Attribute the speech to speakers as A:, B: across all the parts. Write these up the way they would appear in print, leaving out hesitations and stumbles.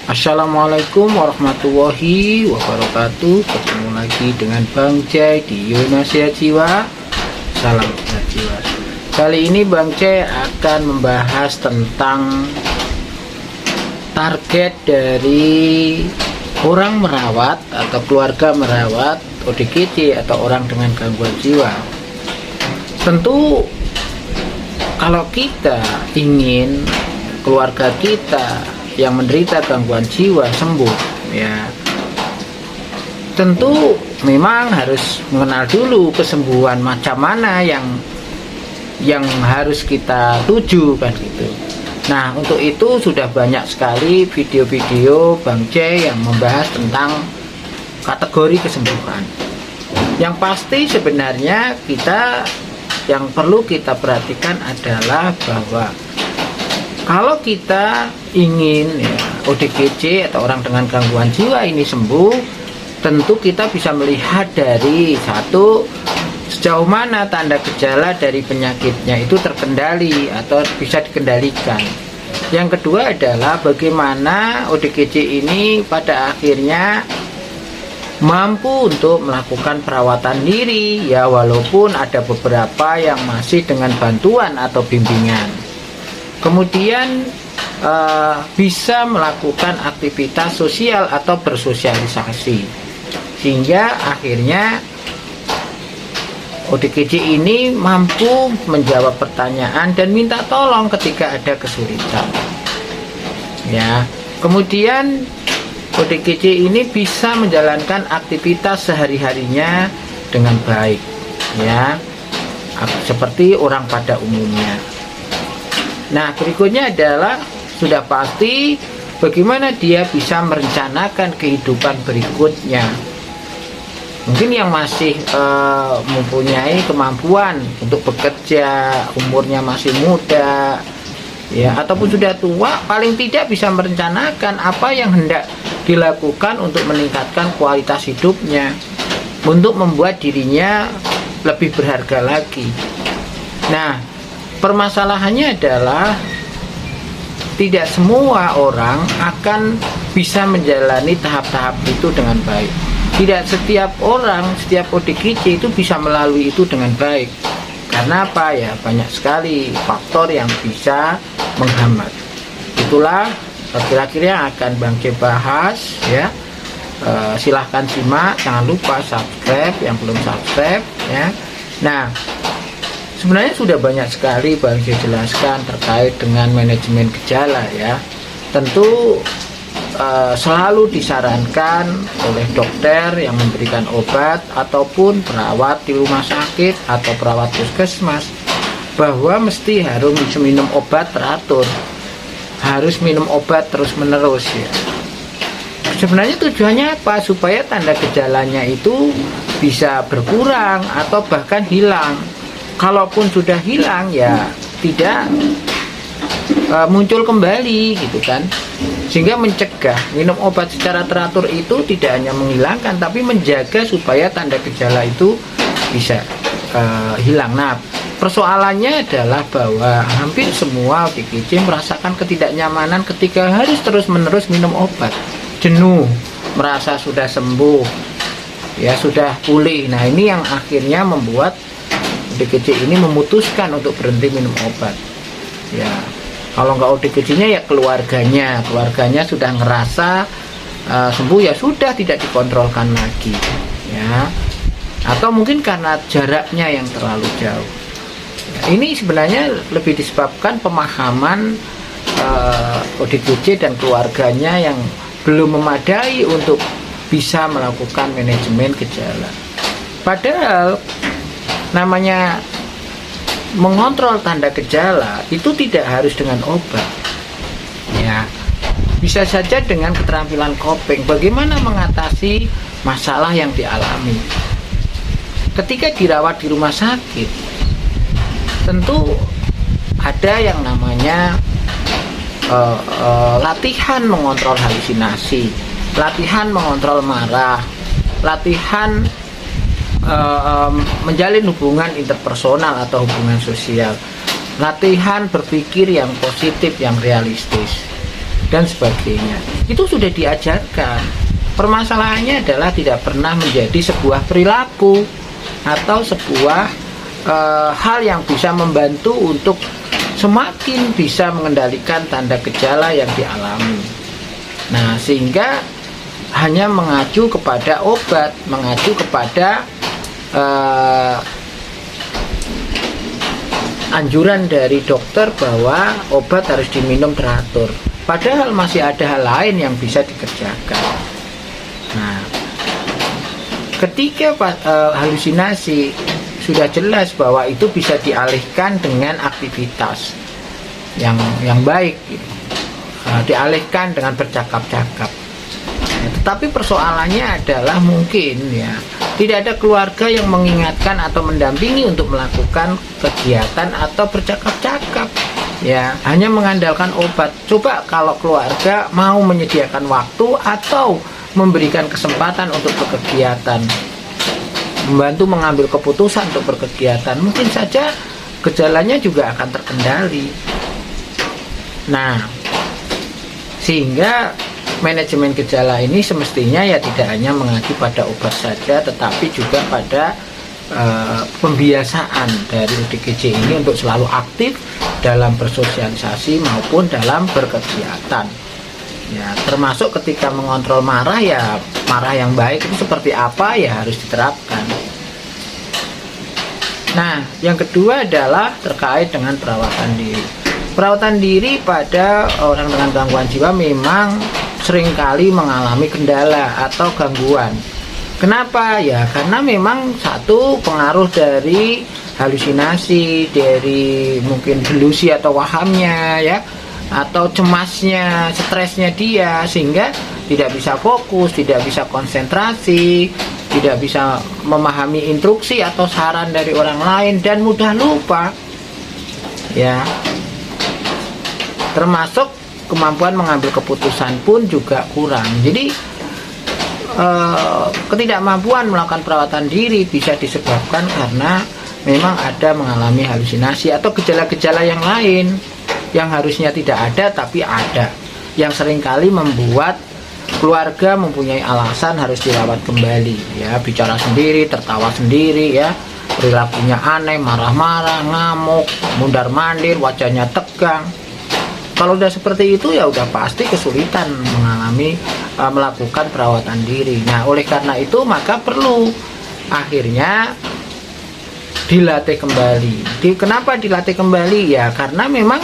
A: Assalamualaikum warahmatullahi wabarakatuh. Ketemu lagi dengan Bang Jai di Nasihat Jiwa. Salam sehat jiwa. Kali ini Bang Jai akan membahas tentang target dari orang merawat atau keluarga merawat ODGJ atau orang dengan gangguan jiwa. Tentu kalau kita ingin keluarga kita yang menderita gangguan jiwa sembuh, ya tentu memang harus mengenal dulu kesembuhan macam mana yang harus kita tuju, kan gitu. Nah, untuk itu sudah banyak sekali video-video Bang Jai yang membahas tentang kategori kesembuhan. Yang pasti sebenarnya yang perlu kita perhatikan adalah bahwa kalau kita ingin ODGJ atau orang dengan gangguan jiwa ini sembuh, tentu kita bisa melihat dari satu, sejauh mana tanda gejala dari penyakitnya itu terkendali atau bisa dikendalikan. Yang kedua adalah bagaimana ODGJ ini pada akhirnya mampu untuk melakukan perawatan diri, ya walaupun ada beberapa yang masih dengan bantuan atau bimbingan. Kemudian bisa melakukan aktivitas sosial atau bersosialisasi, sehingga akhirnya ODGJ ini mampu menjawab pertanyaan dan minta tolong ketika ada kesulitan. Ya, kemudian ODGJ ini bisa menjalankan aktivitas sehari-harinya dengan baik, ya, seperti orang pada umumnya. Nah, berikutnya adalah sudah pasti bagaimana dia bisa merencanakan kehidupan berikutnya. Mungkin yang masih mempunyai kemampuan untuk bekerja, umurnya masih muda, ya, ataupun sudah tua, paling tidak bisa merencanakan apa yang hendak dilakukan untuk meningkatkan kualitas hidupnya, untuk membuat dirinya lebih berharga lagi. Nah, permasalahannya adalah tidak semua orang akan bisa menjalani tahap-tahap itu dengan baik. Tidak setiap orang, setiap ODGJ itu bisa melalui itu dengan baik. Karena apa ya? Banyak sekali faktor yang bisa menghambat. Itulah kira-kira yang akan Bang Jai bahas, ya. Silahkan simak, jangan lupa subscribe yang belum subscribe, ya. Nah, sebenarnya sudah banyak sekali Bang Jai jelaskan terkait dengan manajemen gejala, ya. Tentu selalu disarankan oleh dokter yang memberikan obat ataupun perawat di rumah sakit atau perawat puskesmas bahwa mesti harus minum obat teratur, harus minum obat terus-menerus, ya. Sebenarnya tujuannya apa? Supaya tanda gejalanya itu bisa berkurang atau bahkan hilang. Kalaupun sudah hilang, ya tidak muncul kembali, gitu kan. Sehingga mencegah, minum obat secara teratur itu tidak hanya menghilangkan, tapi menjaga supaya tanda gejala itu bisa hilang. Nah, persoalannya adalah bahwa hampir semua ODGJ merasakan ketidaknyamanan ketika harus terus-menerus minum obat. Jenuh, merasa sudah sembuh, ya sudah pulih. Nah, ini yang akhirnya membuat ODGJ ini memutuskan untuk berhenti minum obat, ya. Kalau nggak ODGJ-nya ya keluarganya sudah ngerasa sembuh, ya sudah tidak dikontrolkan lagi, ya. Atau mungkin karena jaraknya yang terlalu jauh, ya, ini sebenarnya lebih disebabkan pemahaman ODGJ dan keluarganya yang belum memadai untuk bisa melakukan manajemen gejala. Padahal namanya mengontrol tanda gejala itu tidak harus dengan obat, ya, bisa saja dengan keterampilan coping, bagaimana mengatasi masalah yang dialami ketika dirawat di rumah sakit. Tentu ada yang namanya latihan mengontrol halusinasi, latihan mengontrol marah, latihan menjalin hubungan interpersonal atau hubungan sosial, latihan berpikir yang positif, yang realistis. dan sebagainya. Itu sudah diajarkan. Permasalahannya adalah tidak pernah menjadi sebuah perilaku atau sebuah hal yang bisa membantu untuk semakin bisa mengendalikan tanda gejala yang dialami. Nah, sehingga hanya mengacu kepada obat, mengacu kepada anjuran dari dokter bahwa obat harus diminum teratur. Padahal masih ada hal lain yang bisa dikerjakan. Nah, ketika halusinasi sudah jelas bahwa itu bisa dialihkan dengan aktivitas yang baik, dialihkan dengan bercakap-cakap. Nah, tetapi persoalannya adalah mungkin ya tidak ada keluarga yang mengingatkan atau mendampingi untuk melakukan kegiatan atau bercakap-cakap. Ya, hanya mengandalkan obat. Coba kalau keluarga mau menyediakan waktu atau memberikan kesempatan untuk berkegiatan, membantu mengambil keputusan untuk berkegiatan, mungkin saja gejalanya juga akan terkendali. Nah, sehingga manajemen gejala ini semestinya ya tidak hanya mengacu pada obat saja, tetapi juga pada pembiasaan dari ODGJ ini untuk selalu aktif dalam bersosialisasi maupun dalam berkegiatan. Ya, termasuk ketika mengontrol marah, ya marah yang baik itu seperti apa ya harus diterapkan. Nah, yang kedua adalah terkait dengan perawatan diri. Perawatan diri pada orang dengan gangguan jiwa memang seringkali mengalami kendala atau gangguan. Kenapa? Ya karena memang satu pengaruh dari halusinasi, dari mungkin delusi atau wahamnya ya, atau cemasnya, stresnya dia, sehingga tidak bisa fokus, tidak bisa konsentrasi, tidak bisa memahami instruksi atau saran dari orang lain, dan mudah lupa ya. Termasuk kemampuan mengambil keputusan pun juga kurang. Jadi ketidakmampuan melakukan perawatan diri bisa disebabkan karena memang ada mengalami halusinasi atau gejala-gejala yang lain yang harusnya tidak ada tapi ada, yang seringkali membuat keluarga mempunyai alasan harus dirawat kembali ya, bicara sendiri, tertawa sendiri ya, perilakunya aneh, marah-marah, ngamuk, mundar-mandir, wajahnya tegang. Kalau udah seperti itu ya udah pasti kesulitan melakukan perawatan diri. Nah, oleh karena itu maka perlu akhirnya dilatih kembali. Kenapa dilatih kembali? Ya karena memang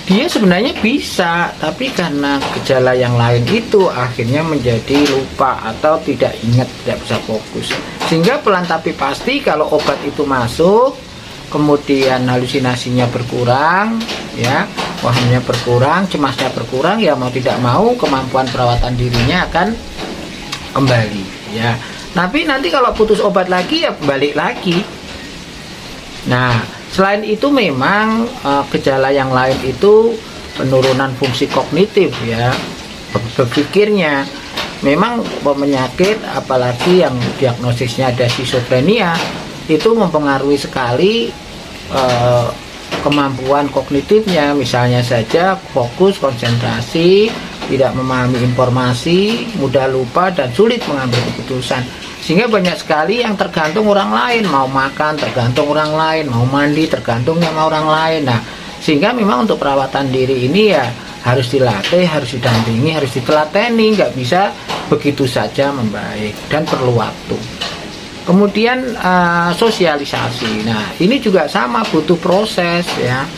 A: dia sebenarnya bisa, tapi karena gejala yang lain itu akhirnya menjadi lupa atau tidak ingat, tidak bisa fokus. Sehingga pelan tapi pasti kalau obat itu masuk, kemudian halusinasinya berkurang ya, wahamnya berkurang, cemasnya berkurang, ya mau tidak mau kemampuan perawatan dirinya akan kembali ya. Tapi nanti kalau putus obat lagi ya balik lagi. Nah, selain itu memang gejala yang lain itu penurunan fungsi kognitif ya, berpikirnya. Memang penyakit apalagi yang diagnosisnya ada skizofrenia itu mempengaruhi sekali kemampuan kognitifnya, misalnya saja fokus, konsentrasi, tidak memahami informasi, mudah lupa dan sulit mengambil keputusan. Sehingga banyak sekali yang tergantung orang lain, mau makan tergantung orang lain, mau mandi tergantung sama orang lain. Nah, sehingga memang untuk perawatan diri ini ya harus dilatih, harus didampingi, harus ditelateni, nggak bisa begitu saja membaik dan perlu waktu. Kemudian sosialisasi. Nah, ini juga sama, butuh proses ya.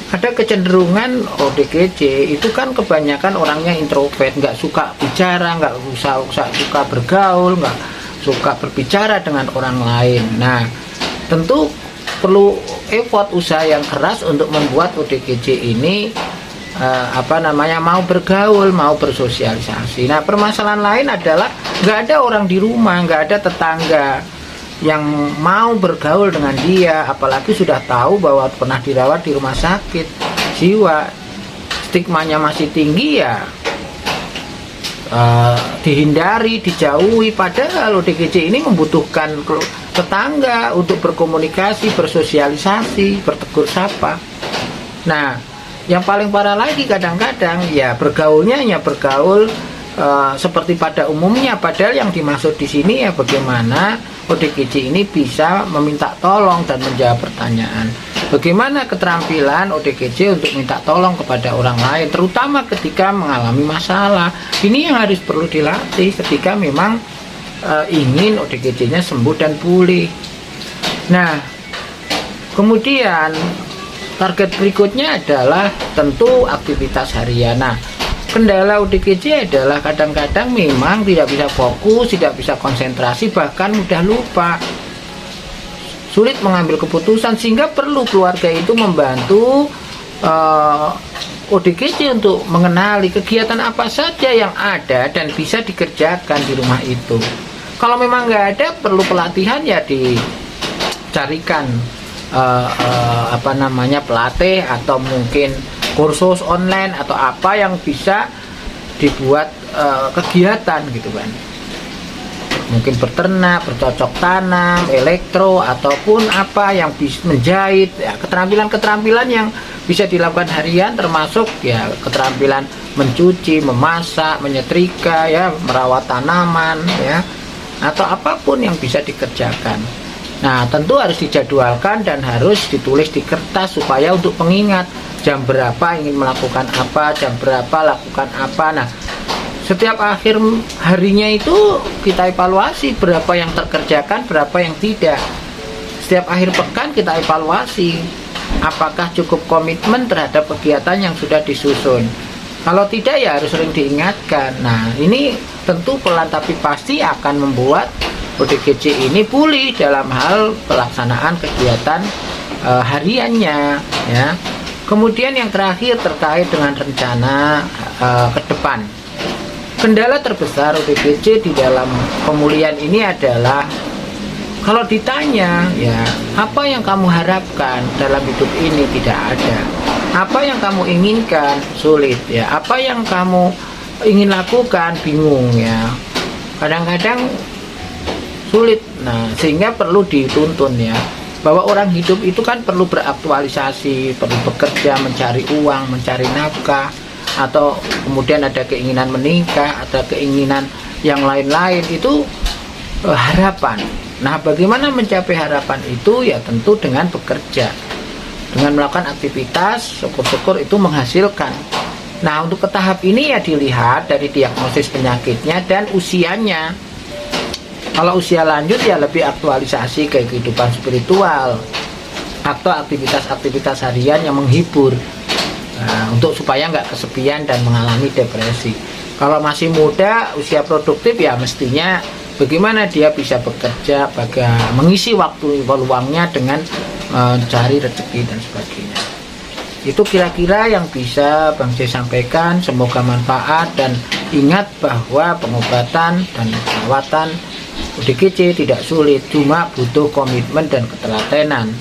A: Ada kecenderungan ODGJ itu kan kebanyakan orangnya introvert, nggak suka bicara, nggak suka bergaul, nggak suka berbicara dengan orang lain. Nah, tentu perlu effort, usaha yang keras untuk membuat ODGJ ini mau bergaul, mau bersosialisasi. Nah, permasalahan lain adalah nggak ada orang di rumah, nggak ada tetangga yang mau bergaul dengan dia, apalagi sudah tahu bahwa pernah dirawat di rumah sakit jiwa, stigmanya masih tinggi ya, dihindari, dijauhi. Padahal ODGJ ini membutuhkan tetangga untuk berkomunikasi, bersosialisasi, bertegur sapa. Nah, yang paling parah lagi kadang-kadang ya bergaulnya hanya bergaul seperti pada umumnya, padahal yang dimaksud di sini ya bagaimana ODGJ ini bisa meminta tolong dan menjawab pertanyaan. Bagaimana keterampilan ODGJ untuk minta tolong kepada orang lain, terutama ketika mengalami masalah. Ini yang harus perlu dilatih ketika memang ingin ODGJ-nya sembuh dan pulih. Nah, kemudian target berikutnya adalah tentu aktivitas harian. Nah, kendala ODGJ adalah kadang-kadang memang tidak bisa fokus, tidak bisa konsentrasi, bahkan mudah lupa, sulit mengambil keputusan, sehingga perlu keluarga itu membantu ODGJ untuk mengenali kegiatan apa saja yang ada dan bisa dikerjakan di rumah itu. Kalau memang nggak ada, perlu pelatihan ya dicarikan pelatih atau mungkin kursus online atau apa yang bisa dibuat kegiatan gitu kan. Mungkin berternak, bercocok tanam, elektro, ataupun apa yang bisa menjahit ya, keterampilan-keterampilan yang bisa dilakukan harian, termasuk ya keterampilan mencuci, memasak, menyetrika ya, merawat tanaman ya, atau apapun yang bisa dikerjakan. Nah, tentu harus dijadwalkan dan harus ditulis di kertas supaya untuk pengingat jam berapa ingin melakukan apa, jam berapa lakukan apa. Nah, setiap akhir harinya itu kita evaluasi berapa yang terkerjakan, berapa yang tidak. Setiap akhir pekan kita evaluasi apakah cukup komitmen terhadap kegiatan yang sudah disusun. Kalau tidak ya harus sering diingatkan. Nah, ini tentu pelan tapi pasti akan membuat ODGJ ini pulih dalam hal pelaksanaan kegiatan hariannya ya. Kemudian yang terakhir terkait dengan rencana ke depan. Kendala terbesar ODGJ di dalam pemulihan ini adalah kalau ditanya ya apa yang kamu harapkan dalam hidup ini, tidak ada. Apa yang kamu inginkan, sulit ya. Apa yang kamu ingin lakukan, bingung ya. Kadang-kadang sulit. Nah, sehingga perlu dituntun ya, bahwa orang hidup itu kan perlu beraktualisasi, perlu bekerja, mencari uang, mencari nafkah, atau kemudian ada keinginan menikah, ada keinginan yang lain-lain, itu harapan. Nah, bagaimana mencapai harapan itu ya tentu dengan bekerja, dengan melakukan aktivitas, syukur-syukur itu menghasilkan. Nah, untuk ke tahap ini ya dilihat dari diagnosis penyakitnya dan usianya. Kalau usia lanjut ya lebih aktualisasi ke kehidupan spiritual atau aktivitas-aktivitas harian yang menghibur. Nah, untuk supaya nggak kesepian dan mengalami depresi. Kalau masih muda, usia produktif ya mestinya bagaimana dia bisa bekerja, mengisi waktu luangnya dengan mencari rezeki dan sebagainya. Itu kira-kira yang bisa Bang J sampaikan. Semoga manfaat, dan ingat bahwa pengobatan dan perawatan ODGJ tidak sulit, cuma butuh komitmen dan ketelatenan.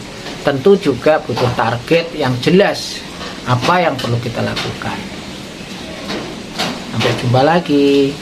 A: Tentu juga butuh target yang jelas apa yang perlu kita lakukan. Sampai jumpa lagi.